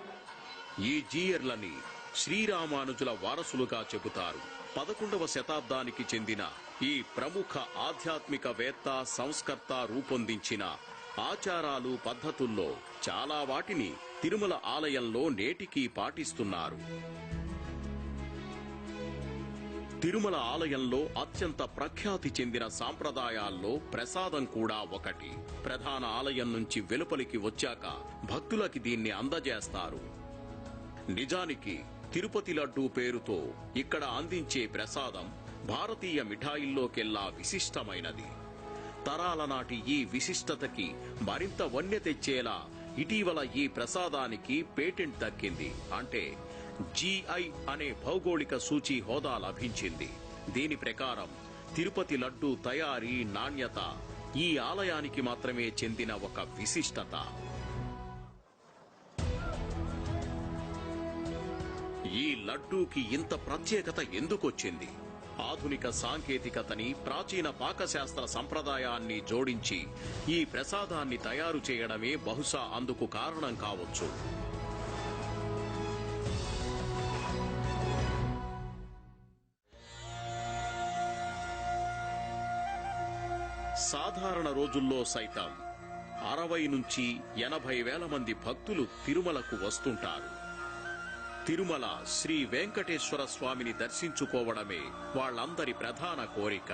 ఈ జీయర్లని శ్రీరామానుజుల వారసులుగా చెబుతారు. 11వ శతాబ్దానికి చెందిన ఈ ప్రముఖ ఆధ్యాత్మికవేత్త, సంస్కర్త రూపొందించిన ఆచారాలు, పద్ధతుల్లో చాలా వాటిని తిరుమల ఆలయంలో నేటికీ పాటిస్తున్నారు. తిరుమల ఆలయంలో అత్యంత ప్రఖ్యాతి చెందిన సాంప్రదాయాల్లో ప్రసాదం కూడా ఒకటి. ప్రధాన ఆలయం నుంచి వెలుపలికి వచ్చాక భక్తులకి దీన్ని అందజేస్తారు. నిజానికి తిరుపతి లడ్డూ పేరుతో ఇక్కడ అందించే ప్రసాదం భారతీయ మిఠాయిల్లోకెల్లా విశిష్టమైనది. తరాల నాటి ఈ విశిష్టతకి మరింత వన్నె తెచ్చేలా ఇటీవల ఈ ప్రసాదానికి పేటెంట్ దక్కింది. అంటే GI అనే భౌగోళిక సూచీ హోదా లభించింది. దీని ప్రకారం తిరుపతి లడ్డూ తయారీ, నాణ్యత ఈ ఆలయానికి మాత్రమే చెందిన ఒక విశిష్టత. ఈ లడ్డూకి ఇంత ప్రత్యేకత ఎందుకొచ్చింది? ఆధునిక సాంకేతికతని, ప్రాచీన పాకశాస్త్ర సంప్రదాయాన్ని జోడించి ఈ ప్రసాదాన్ని తయారు చేయడమే బహుశా అందుకు కారణం కావచ్చు. సాధారణ రోజుల్లో సైతం 60 నుంచి 80 వేల మంది భక్తులు తిరుమలకు వస్తుంటారు. తిరుమల శ్రీ వెంకటేశ్వర స్వామిని దర్శించుకోవడమే వాళ్ళందరి ప్రధాన కోరిక.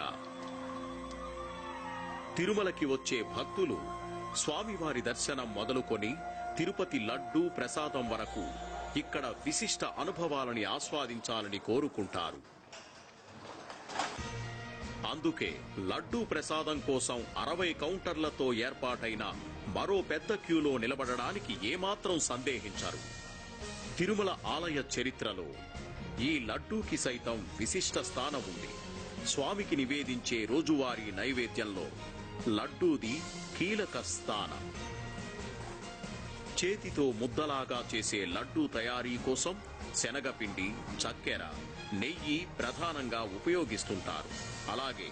తిరుమలకి వచ్చే భక్తులు స్వామివారి దర్శనం మొదలుకొని తిరుపతి లడ్డూ ప్రసాదం వరకు ఇక్కడ విశిష్ట అనుభవాలని ఆస్వాదించాలని కోరుకుంటారు. అందుకే లడ్డూ ప్రసాదం కోసం 60 కౌంటర్లతో ఏర్పాటైన మరో పెద్ద క్యూలో నిలబడడానికి ఏమాత్రం సందేహించరు. తిరుమల ఆలయ చరిత్రలో ఈ లడ్డూకి సైతం విశిష్ట స్థానం ఉంది. స్వామికి నివేదించే రోజువారీ నైవేద్యంలో లడ్డూది కీలక స్థానం. చేతితో ముద్దలాగా చేసే లడ్డూ తయారీ కోసం శనగపిండి, చక్కెర, నెయ్యి ప్రధానంగా ఉపయోగిస్తుంటారు. అలాగే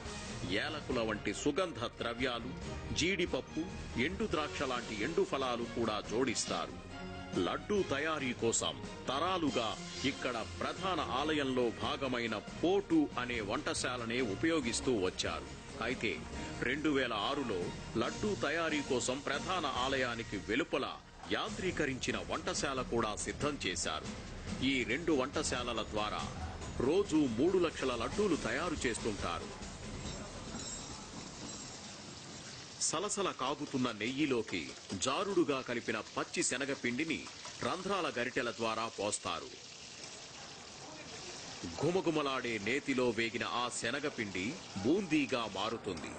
ఏలకుల వంటి సుగంధ ద్రవ్యాలు, జీడిపప్పు, ఎండు ద్రాక్ష లాంటి ఎండు ఫలాలు కూడా జోడిస్తారు. లడ్డూ తయారీ కోసం తరాలుగా ఇక్కడ ప్రధాన ఆలయంలో భాగమైన పోటు అనే వంటశాలనే ఉపయోగిస్తూ వచ్చారు. అయితే 2006లో లడ్డూ తయారీ కోసం ప్రధాన ఆలయానికి వెలుపల యాంత్రీకరించిన వంటశాల కూడా సిద్ధం చేశారు. ఈ 2 వంటశాలల ద్వారా రోజు 3 లక్షల లడ్డూలు తయారు చేస్తుంటారు. సలసల కాగుతున్న నెయ్యిలోకి జారుడుగా కలిపిన పచ్చి శనగపిండిని రంధ్రాల గరిటెల ద్వారా పోస్తారు. గుమగుమలాడే నేతిలో వేగిన ఆ శనగపిండి బూందీగా మారుతుంది.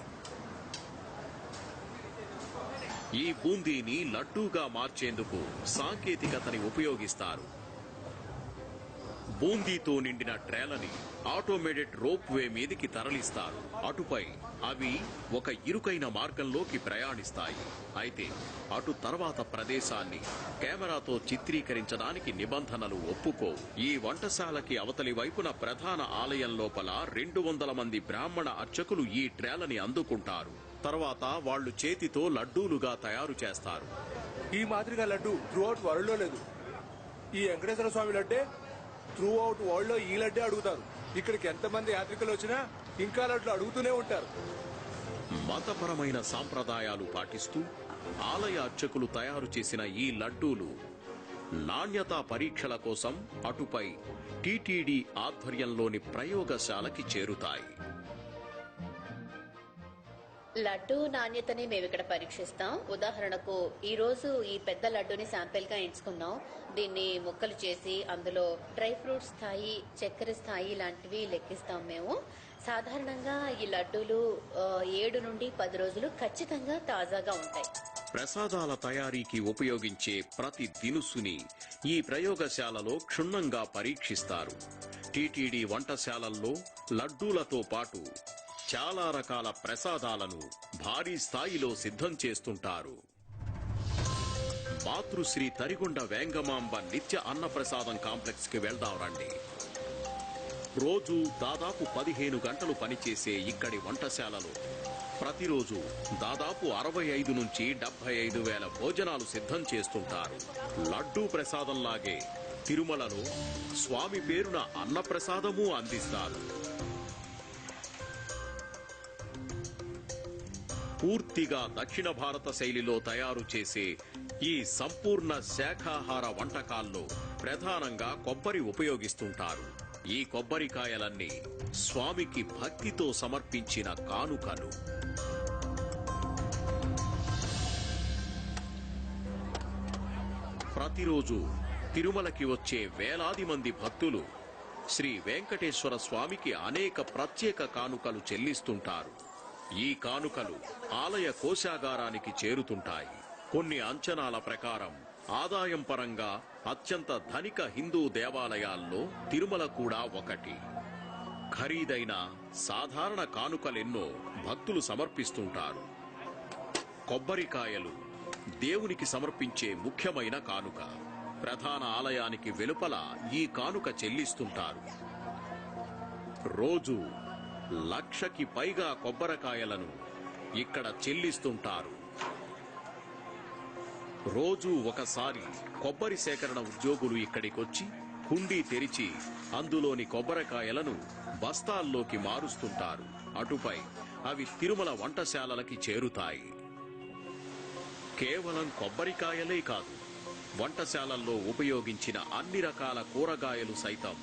ఈ బూందీని లడ్డూగా మార్చేందుకు సాంకేతికతని ఉపయోగిస్తారు. బూందీతో నిండిన ట్రేలని ఆటోమేటెడ్ రోప్ వే మీదికి తరలిస్తారు. అటుపై అవి ఒక ఇరుకైన మార్గంలోకి ప్రయాణిస్తాయి. అయితే అటు తర్వాత ప్రదేశాన్ని కెమెరాతో చిత్రీకరించడానికి నిబంధనలు ఒప్పుకోవు. ఈ వంటశాలకి అవతలి వైపున ప్రధాన ఆలయం లోపల 200 మంది బ్రాహ్మణ అర్చకులు ఈ ట్రేలని అందుకుంటారు. తర్వాత వాళ్లు చేతితో లడ్డూలుగా తయారు చేస్తారు. ఈ మాదిరిగా లడ్డు త్రూ అవుట్ వరల్డ్ లో లేదు. ఈ వెంకటేశ్వర స్వామి లడ్డే త్రూ అవుట్ వరల్డ్ లో ఈ లడ్డే అడుగుతారు. ఇక్కడికి ఎంతమంది యాత్రికులు వచ్చినా ఇంకా లడ్లు అడుగుతూనే ఉంటారు. మతపరమైన సాంప్రదాయాలు పాటిస్తూ ఆలయ అర్చకులు తయారు చేసిన ఈ లడ్డూలు నాణ్యతా పరీక్షల కోసం అటుపై టీటీడీ ఆధ్వర్యంలోని ప్రయోగశాలకి చేరుతాయి. లడ్డు నాణ్యతని మేము ఇక్కడ పరీక్షిస్తాం. ఉదాహరణకు ఈ రోజు ఈ పెద్ద లడ్డూని శాంపిల్ గా ఎంచుకున్నాం. దీన్ని ముక్కలు చేసి అందులో డ్రై ఫ్రూట్స్ స్థాయి, చక్కెర స్థాయి లాంటివి లెక్కిస్తాం మేము. సాధారణంగా ఈ లడ్డూలు 7 నుండి 10 రోజులు ఖచ్చితంగా తాజాగా ఉంటాయి. ప్రసాదాల తయారీకి ఉపయోగించే ప్రతి దినుసుని ఈ ప్రయోగశాలలో క్షుణ్ణంగా పరీక్షిస్తారు. టీటీడీ వంటశాలల్లో లడ్డూలతో పాటు చాలా రకాల ప్రసాదాలను భారీ స్థాయిలో సిద్ధం చేస్తుంటారు. మాతృశ్రీ తరిగొండ వేంగమాంబ నిత్య అన్నప్రసాదం కాంప్లెక్స్ కి వెళ్దాం రండి. రోజు దాదాపు 15 గంటలు పనిచేసే ఇక్కడి వంటశాలలో ప్రతిరోజు దాదాపు 65 నుంచి 75 వేల భోజనాలు సిద్ధం చేస్తుంటారు. లడ్డూ ప్రసాదంలాగే తిరుమలలో స్వామి పేరున అన్నప్రసాదమూ అందిస్తారు. పూర్తిగా దక్షిణ భారత శైలిలో తయారు చేసే ఈ సంపూర్ణ శాఖాహార వంటకాల్లో ప్రధానంగా కొబ్బరి ఉపయోగిస్తుంటారు. ఈ కొబ్బరికాయలన్నీ స్వామికి భక్తితో సమర్పించిన కానుకలు. ప్రతిరోజు తిరుమలకి వచ్చే వేలాది మంది భక్తులు శ్రీ వెంకటేశ్వర స్వామికి అనేక ప్రత్యేక కానుకలు చెల్లిస్తుంటారు. ఈ కానుకలు ఆలయ కోశాగారానికి చేరుతుంటాయి. కొన్ని అంచనాల ప్రకారం ఆదాయం పరంగా అత్యంత ధనిక హిందూ దేవాలయాల్లో తిరుమల కూడా ఒకటి. ఖరీదైన సాధారణ కానుకలెన్నో భక్తులు సమర్పిస్తుంటారు. కొబ్బరికాయలు దేవునికి సమర్పించే ముఖ్యమైన కానుక. ప్రధాన ఆలయానికి వెలుపల ఈ కానుక చెల్లిస్తుంటారు. రోజు 1,00,000కి పైగా కొబ్బరికాయలను ఇక్కడ చెల్లిస్తుంటారు. రోజు ఒకసారి కొబ్బరి సేకరణ ఉద్యోగులు ఇక్కడికొచ్చి హుండీ తెరిచి అందులోని కొబ్బరికాయలను బస్తాల్లోకి మారుస్తుంటారు. అటుపై అవి తిరుమల వంటశాలలకి చేరుతాయి. కేవలం కొబ్బరికాయలే కాదు, వంటశాలల్లో ఉపయోగించిన అన్ని రకాల కూరగాయలు సైతం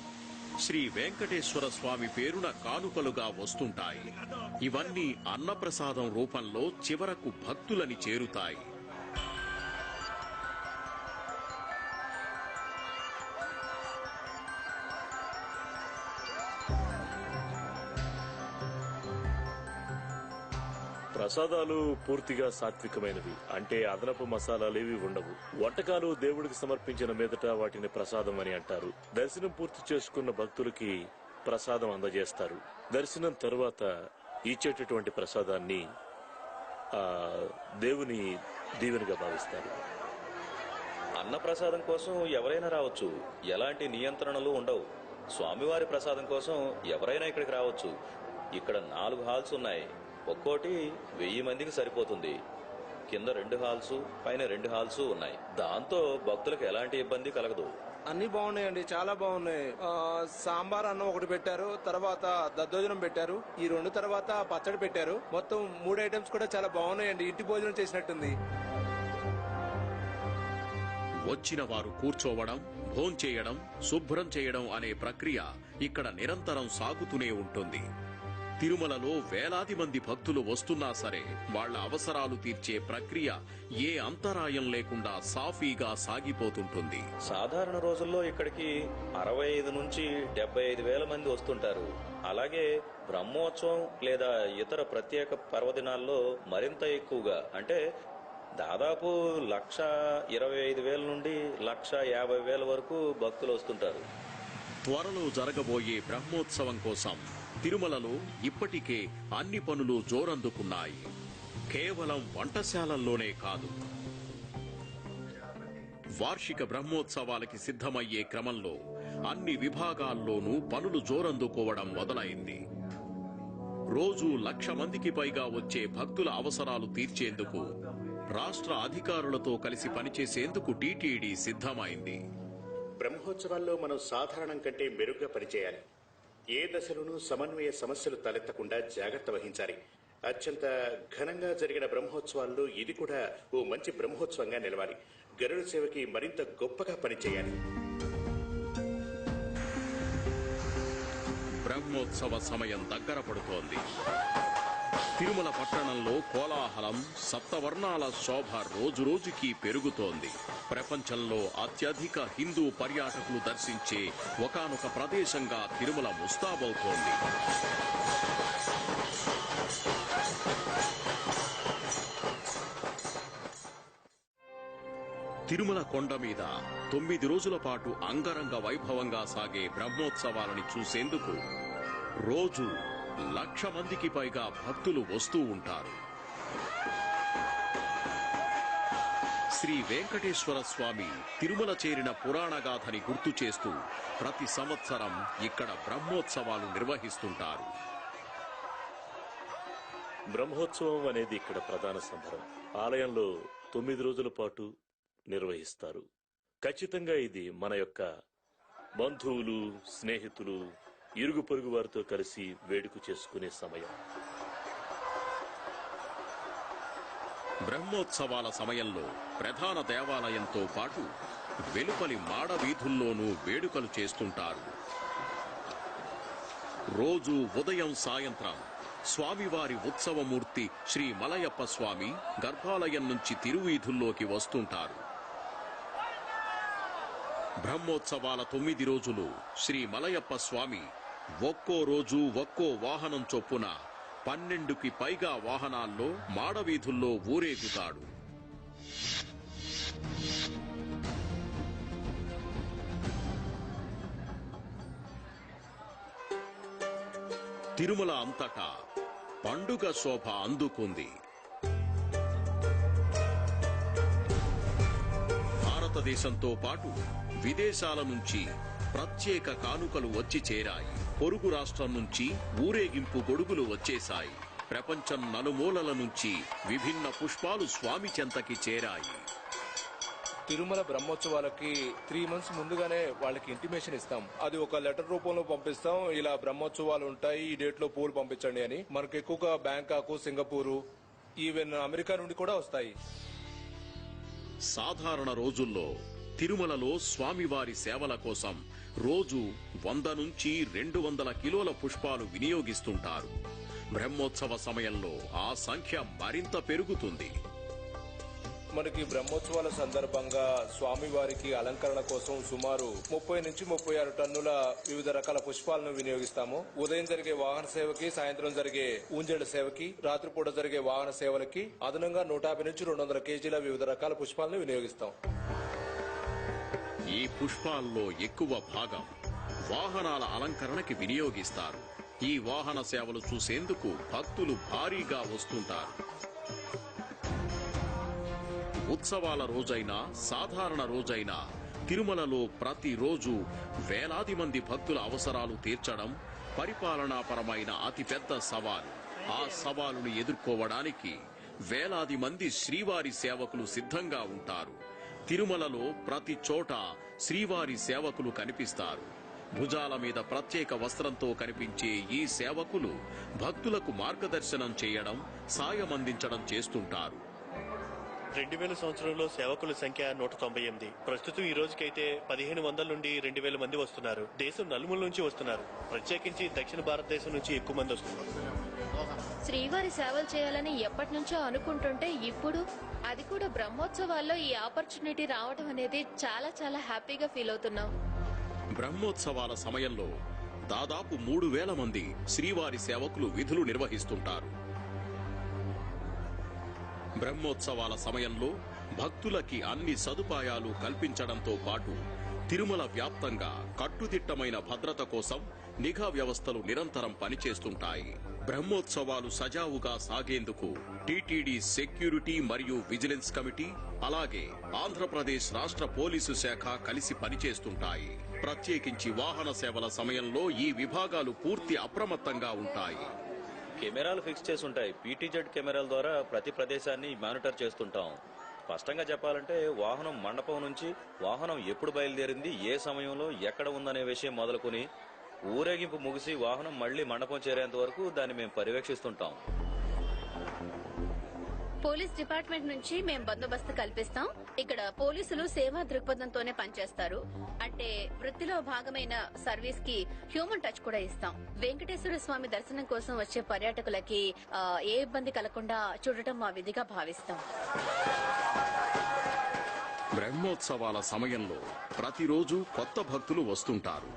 శ్రీ వెంకటేశ్వర స్వామి పేరున కానుకలుగా వస్తుంటాయి. ఇవన్నీ అన్నప్రసాదం రూపంలో చివరకు భక్తులని చేరుతాయి. ప్రసాదాలు పూర్తిగా సాత్వికమైనవి. అంటే అదనపు మసాలాలేవి ఉండవు. వంటకాలు దేవుడికి సమర్పించిన మీదట వాటిని ప్రసాదం అని అంటారు. దర్శనం పూర్తి చేసుకున్న భక్తులకి ప్రసాదం అందజేస్తారు. దర్శనం తరువాత ఇచ్చేటటువంటి ప్రసాదాన్ని దేవుని దీవెనగా భావిస్తారు. అన్నప్రసాదం కోసం ఎవరైనా రావచ్చు. ఎలాంటి నియంత్రణలు ఉండవు. స్వామివారి ప్రసాదం కోసం ఎవరైనా ఇక్కడికి రావచ్చు. ఇక్కడ 4 హాల్స్ ఉన్నాయి. ఒక్కోటి 1000 మందికి సరిపోతుంది. కింద 2 హాల్స్, పైన 2 హాల్స్ ఉన్నాయి. దాంతో భక్తులకు ఎలాంటి ఇబ్బంది కలగదు. అన్ని బాగున్నాయండి, చాలా బాగున్నాయి. సాంబార్ అన్నం ఒకటి పెట్టారు, తర్వాత దద్దోజనం పెట్టారు, ఈ 2 తర్వాత పచ్చడి పెట్టారు. మొత్తం 3 ఐటమ్స్ కూడా చాలా బాగున్నాయండి. ఇంటి భోజనం చేసినట్టుంది. వచ్చిన వారు కూర్చోవడం, భోంచేయడం, శుభ్రం చేయడం అనే ప్రక్రియ ఇక్కడ నిరంతరం సాగుతూనే ఉంటుంది. తిరుమలలో వేలాది మంది భక్తులు వస్తున్నా సరే వాళ్ల అవసరాలు తీర్చే ప్రక్రియ ఏ అంతరాయం లేకుండా సాఫీగా సాగిపోతుంటుంది. సాధారణ రోజుల్లో ఇక్కడికి 65 నుంచి 75 వేల మంది వస్తుంటారు. అలాగే బ్రహ్మోత్సవం లేదా ఇతర ప్రత్యేక పర్వదినాల్లో మరింత ఎక్కువగా, అంటే దాదాపు 1,25,000 నుండి 1,50,000 వరకు భక్తులు వస్తుంటారు. త్వరలో జరగబోయే బ్రహ్మోత్సవం కోసం తిరుమలలో ఇప్పటికే అన్ని పనులు జోరందుకున్నాయి. కేవలం వంటశాలల్లోనే కాదు, వార్షిక బ్రహ్మోత్సవాలకి సిద్ధమయ్యే క్రమంలో అన్ని విభాగాల్లోనూ పనులు జోరందుకోవడం మొదలైంది. రోజు 1,00,000 మందికి పైగా వచ్చే భక్తుల అవసరాలు తీర్చేందుకు రాష్ట్ర అధికారులతో కలిసి పనిచేసేందుకు టీటీడీ సిద్ధమైంది. బ్రహ్మోత్సవాల్లో మనం సాధారణం కంటే మెరుగ్గా పనిచేయాలి. ఏ దశలోనూ సమన్వయ సమస్యలు తలెత్తకుండా జాగ్రత్త వహించాలి. అత్యంత ఘనంగా జరిగిన బ్రహ్మోత్సవాల్లో ఇది కూడా ఓ మంచి బ్రహ్మోత్సవంగా నిలవాలి. గరుడ సేవకి మరింత గొప్పగా పనిచేయాలి. బ్రహ్మోత్సవ సమయం దగ్గర పడుతోంది. తిరుమల పట్టణంలో కోలాహలం, సప్తవర్ణాల శోభ రోజురోజుకి పెరుగుతోంది. ప్రపంచంలో అత్యధిక హిందూ పర్యాటకులు దర్శించే ఒకానొక ప్రదేశంగా తిరుమల ముస్తాబవుతోంది. తిరుమల కొండ మీద 9 రోజుల పాటు అంగరంగ వైభవంగా సాగే బ్రహ్మోత్సవాలని చూసేందుకు రోజు 1,00,000 మందికి పైగా భక్తులు వస్తూ ఉంటారు. శ్రీ వెంకటేశ్వర స్వామి తిరుమల చేరిన పురాణగాథని గుర్తు చేస్తూ ప్రతి సంవత్సరం ఇక్కడ బ్రహ్మోత్సవాలు నిర్వహిస్తుంటారు. బ్రహ్మోత్సవం అనేది ఇక్కడ ప్రధాన సంబరం. ఆలయంలో 9 రోజుల పాటు నిర్వహిస్తారు. ఖచ్చితంగా ఇది మన యొక్క బంధువులు, స్నేహితులు, ఇరుగు పొరుగు వారితో కలిసి వేడుక చేసుకునే సమయం. బ్రహ్మోత్సవాల సమయంలో ప్రధాన దేవాలయంతో పాటు వెలుపలి మాడ వీధుల్లోనూ వేడుకలు చేస్తుంటారు. రోజు ఉదయం సాయంత్రం స్వామివారి ఉత్సవమూర్తి శ్రీ మలయప్ప స్వామి గర్భాలయం నుంచి తిరువీధుల్లోకి వస్తుంటారు. బ్రహ్మోత్సవాల 9 రోజులు శ్రీ మలయప్ప స్వామి ఒక్కో రోజు ఒక్కో వాహనం చొప్పున 12కి పైగా వాహనాల్లో మాడవీధుల్లో ఊరేగుతాడు. తిరుమల అంతటా పండుగ శోభ అందుకుంది. భారతదేశంతో పాటు విదేశాల నుంచి ప్రత్యేక కానుకలు వచ్చి చేరాయి. పొరుగు రాష్ట్రం నుంచి ఊరేగింపు గొడుగులు వచ్చేశాయి. ప్రపంచం నలుమూలల నుంచి విభిన్న పుష్పాలు స్వామి చెంతకి చేరాయి. తిరుమల బ్రహ్మోత్సవాలకి 3 months ముందుగానే వాళ్ళకి ఇంటిమేషన్ ఇస్తాం. అది ఒక లెటర్ రూపంలో పంపిస్తాం. ఇలా బ్రహ్మోత్సవాలు ఉంటాయి, ఈ డేట్ లో పూలు పంపించండి అని. మనకు ఎక్కువగా బ్యాంకాకు, సింగపూరు, ఈవెన్ అమెరికా నుండి కూడా వస్తాయి. సాధారణ రోజుల్లో తిరుమలలో స్వామివారి సేవల కోసం రోజు 100 నుంచి 200 కిలోల పుష్పాలు వినియోగిస్తుంటారు. బ్రహ్మోత్సవ సమయంలో ఆ సంఖ్య మరింత పెరుగుతుంది. మనకి బ్రహ్మోత్సవాల సందర్భంగా స్వామివారికి అలంకరణ కోసం సుమారు 30 నుంచి 36 టన్నుల వివిధ రకాల పుష్పాలను వినియోగిస్తాము. ఉదయం జరిగే వాహన సేవకి, సాయంత్రం జరిగే ఊంజళ్ల సేవకి, రాత్రిపూట జరిగే వాహన సేవలకి అదనంగా 150 నుంచి 200 కేజీల వివిధ రకాల పుష్పాలను వినియోగిస్తాం. ఈ పుష్పాల్లో ఎక్కువ భాగం వాహనాల అలంకరణకి వినియోగిస్తారు. ఈ వాహన సేవలు చూసేందుకు భక్తులు భారీగా వస్తుంటారు. ఉత్సవాల రోజైనా సాధారణ రోజైనా తిరుమలలో ప్రతిరోజు వేలాది మంది భక్తుల అవసరాలు తీర్చడం పరిపాలనాపరమైన అతిపెద్ద సవాలు. ఆ సవాలును ఎదుర్కోవడానికి వేలాది మంది శ్రీవారి సేవకులు సిద్ధంగా ఉంటారు. తిరుమలలో ప్రతి చోట శ్రీవారి సేవకులు కనిపిస్తారు. భుజాల మీద ప్రత్యేక వస్త్రంతో కనిపించే ఈ సేవకులు భక్తులకు మార్గదర్శనం చేయడం, సాయం అందించడం చేస్తుంటారు. 2000 సంవత్సరంలో సేవకుల సంఖ్య 198. ప్రస్తుతం ఈ రోజుకైతే 1500 నుండి 2000 మంది వస్తున్నారు. దేశం నలుమూల నుంచి వస్తున్నారు. ప్రత్యేకించి దక్షిణ భారతదేశం నుంచి ఎక్కువ మంది వస్తున్నారు. శ్రీవారి సేవలు చేయాలని ఎప్పటి నుంచో అనుకుంటుంటే ఇప్పుడు అది కూడా బ్రహ్మోత్సవాల్లో ఈ ఆపర్చునిటీ రావడం అనేది చాలా చాలా హ్యాపీగా ఫీల్ అవుతున్నాం. బ్రహ్మోత్సవాల సమయంలో దాదాపు 3000 మంది శ్రీవారి సేవకులు విధులు నిర్వహిస్తుంటారు. బ్రహ్మోత్సవాల సమయంలో భక్తులకి అన్ని సదుపాయాలు కల్పించడంతో పాటు తిరుమల వ్యాప్తంగా కట్టుదిట్టమైన భద్రత కోసం నిఘా వ్యవస్థలు నిరంతరం పనిచేస్తుంటాయి. బ్రహ్మోత్సవాలు సజావుగా సాగేందుకు టీటీడీ సెక్యూరిటీ మరియు విజిలెన్స్ కమిటీ, అలాగే ఆంధ్రప్రదేశ్ రాష్ట్ర పోలీసు శాఖ కలిసి పనిచేస్తుంటాయి. ప్రత్యేకించి వాహన సేవల సమయంలో ఈ విభాగాలు పూర్తి అప్రమత్తంగా ఉంటాయి. కెమెరాలు ఫిక్స్ చేసుంటాయి. పీటీజెడ్ కెమెరాల ద్వారా ప్రతి ప్రదేశాన్ని మానిటర్ చేస్తుంటాం. స్పష్టంగా చెప్పాలంటే వాహనం మండపం నుంచి వాహనం ఎప్పుడు బయలుదేరింది, ఏ సమయంలో ఎక్కడ ఉందనే విషయం మొదలుకొని ఊరేగింపు ముగిసి వాహనం మళ్లీ మండపం చేరేంత వరకు దాన్ని మేము పర్యవేక్షిస్తుంటాం. పోలీస్ డిపార్ట్మెంట్ నుంచి మేం బందోబస్తు కల్పిస్తాం. ఇక్కడ పోలీసులు సేవా దృక్పథంతోనే పనిచేస్తారు. అంటే వృత్తిలో భాగమైన సర్వీస్ కి హ్యూమన్ టచ్ కూడా ఇస్తాం. వెంకటేశ్వర స్వామి దర్శనం కోసం వచ్చే పర్యాటకులకి ఏ ఇబ్బంది కలగకుండా చూడటం మా విధిగా భావిస్తాం. బ్రహ్మోత్సవాల సమయంలో ప్రతిరోజు కొత్త భక్తులు వస్తుంటారు.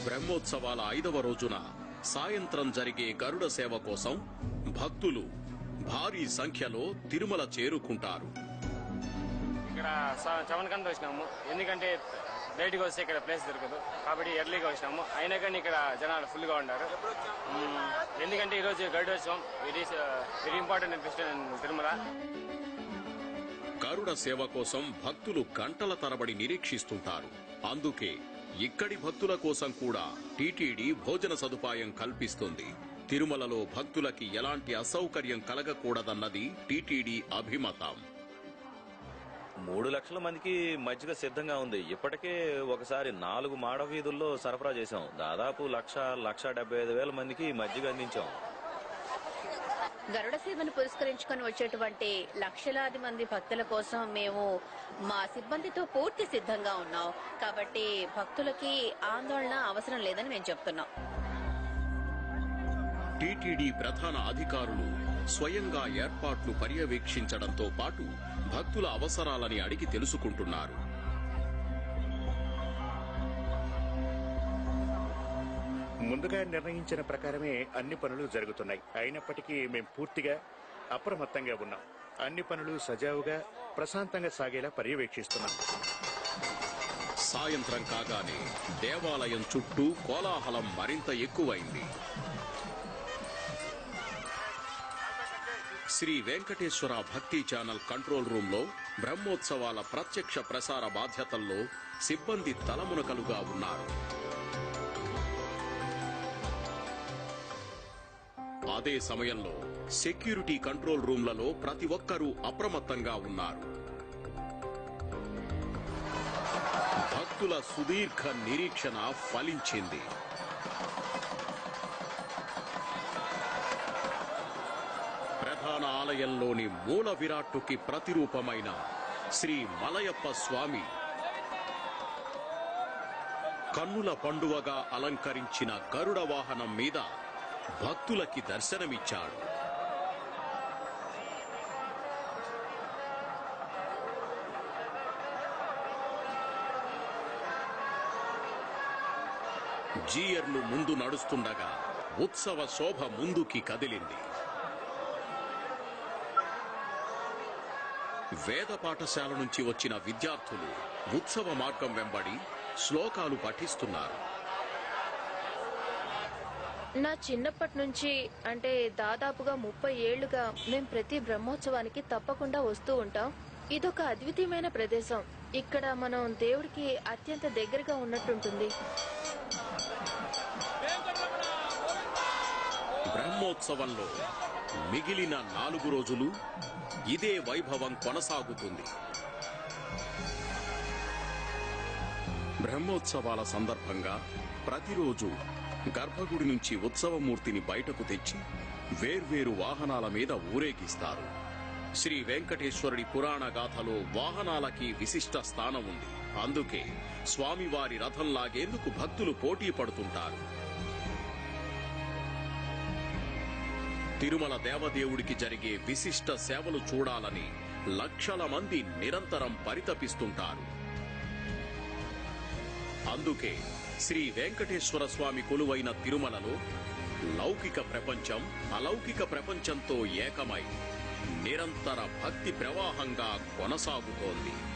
బ్రహ్మోత్సవాల 5వ రోజున సాయంత్రం జరిగే గరుడ సేవ కోసం భక్తులు భారీ సంఖ్యలో తిరుమల చేరుకుంటారు. ఇక్కడ 7 గంటలకు వచ్చినాము. ఎందుకంటే బయటకు వస్తే ఇక్కడ ప్లేస్ దొరకదు కాబట్టి ఎర్లీగా వచ్చినాము. అయినా కానీ ఇక్కడ జనాలు ఫుల్ గా ఉన్నారు. ఎందుకంటే ఈరోజు Garudotsavam, it is very important festival Tirumala. Garuda Seva కోసం భక్తులు గంటల తరబడి నిరీక్షిస్తుంటారు. అందుకే ఇక్కడి భక్తుల కోసం కూడా టీటీడీ భోజన సదుపాయం కల్పిస్తుంది. తిరుమలలో భక్తులకి ఎలాంటి అసౌకర్యం కలగకూడదన్నది టీటీడీ అభిమతం. 3 లక్షల మందికి మజ్జిగ సిద్ధంగా ఉంది. ఇప్పటికే ఒకసారి 4 మాడ వీధుల్లో సరఫరా చేశాం. దాదాపు 1,75,000 మందికి మజ్జిగ అందించాం. గరుడ సేవను పురస్కరించుకొని వచ్చేటువంటి లక్షలాది మంది భక్తుల కోసం మేము మా సిబ్బందితో పూర్తి సిద్ధంగా ఉన్నాం. కాబట్టి భక్తులకి ఆందోళన అవసరం లేదని మేము చెప్తున్నాం. టీటీడీ ప్రధాన అధికారులు స్వయంగా ఏర్పాట్లు పర్యవేక్షించడంతో పాటు భక్తుల అవసరాలని అడిగి తెలుసుకుంటున్నారు. ముందుగా నిర్ణయించిన ప్రకారమే అన్ని పనులు జరుగుతున్నాయి. అయినప్పటికీ మేము పూర్తిగా అప్రమత్తంగా ఉన్నాం. అన్ని పనులు సజావుగా ప్రశాంతంగా సాగేలా పర్యవేక్షిస్తున్నాం. సాయంత్రం కాగానే దేవాలయం చుట్టూ కోలాహలం మరింత ఎక్కువైంది. శ్రీ వెంకటేశ్వర భక్తి ఛానల్ కంట్రోల్ రూమ్ లో బ్రహ్మోత్సవాల ప్రత్యక్ష ప్రసార బాధ్యతల్లో సిబ్బంది తలమునకలుగా ఉన్నారు. అదే సమయంలో సెక్యూరిటీ కంట్రోల్ రూమ్లలో ప్రతి ఒక్కరూ అప్రమత్తంగా ఉన్నారు. భక్తుల సుదీర్ఘ నిరీక్షణ ఫలించింది. ప్రధాన ఆలయంలోని మూల విరాట్టుకి ప్రతిరూపమైన శ్రీ మలయప్ప స్వామి కన్నుల పండువగా అలంకరించిన గరుడ వాహనం మీద భక్తులకి దర్శనమిచ్చాడు. జీయర్లు ముందు నడుస్తుండగా ఉత్సవ శోభ ముందుకి కదిలింది. వేద పాఠశాల నుంచి వచ్చిన విద్యార్థులు ఉత్సవ మార్గం వెంబడి శ్లోకాలు పఠిస్తున్నారు. నా చిన్నప్పటి నుంచి అంటే దాదాపుగా 30 ఏళ్లుగా మేము ప్రతి బ్రహ్మోత్సవానికి తప్పకుండా వస్తూ ఉంటాం. ఇదొక అద్వితీయమైన ప్రదేశం. ఇక్కడ మనం దేవుడికి అత్యంత దగ్గరగా ఉన్నట్టుంటుంది. బ్రహ్మోత్సవంలో మిగిలిన 4 రోజులు ఇదే వైభవం కొనసాగుతుంది. బ్రహ్మోత్సవాల సందర్భంగా ప్రతిరోజు గర్భగుడి నుంచి ఉత్సవమూర్తిని బయటకు తెచ్చి వేర్వేరు వాహనాల మీద ఊరేగిస్తారు. శ్రీ వెంకటేశ్వరుడి పురాణ గాథలో వాహనాలకి విశిష్ట స్థానం ఉంది. అందుకే స్వామివారి రథం లాగేందుకు భక్తులు పోటీ పడుతుంటారు. తిరుమల దేవదేవుడికి జరిగే విశిష్ట సేవలు చూడాలని లక్షల మంది నిరంతరం పరితపిస్తుంటారు. అందుకే శ్రీ వెంకటేశ్వర స్వామి కొలువైన తిరుమలలో లౌకిక ప్రపంచం అలౌకిక ప్రపంచంతో ఏకమై నిరంతర భక్తి ప్రవాహంగా కొనసాగుతోంది.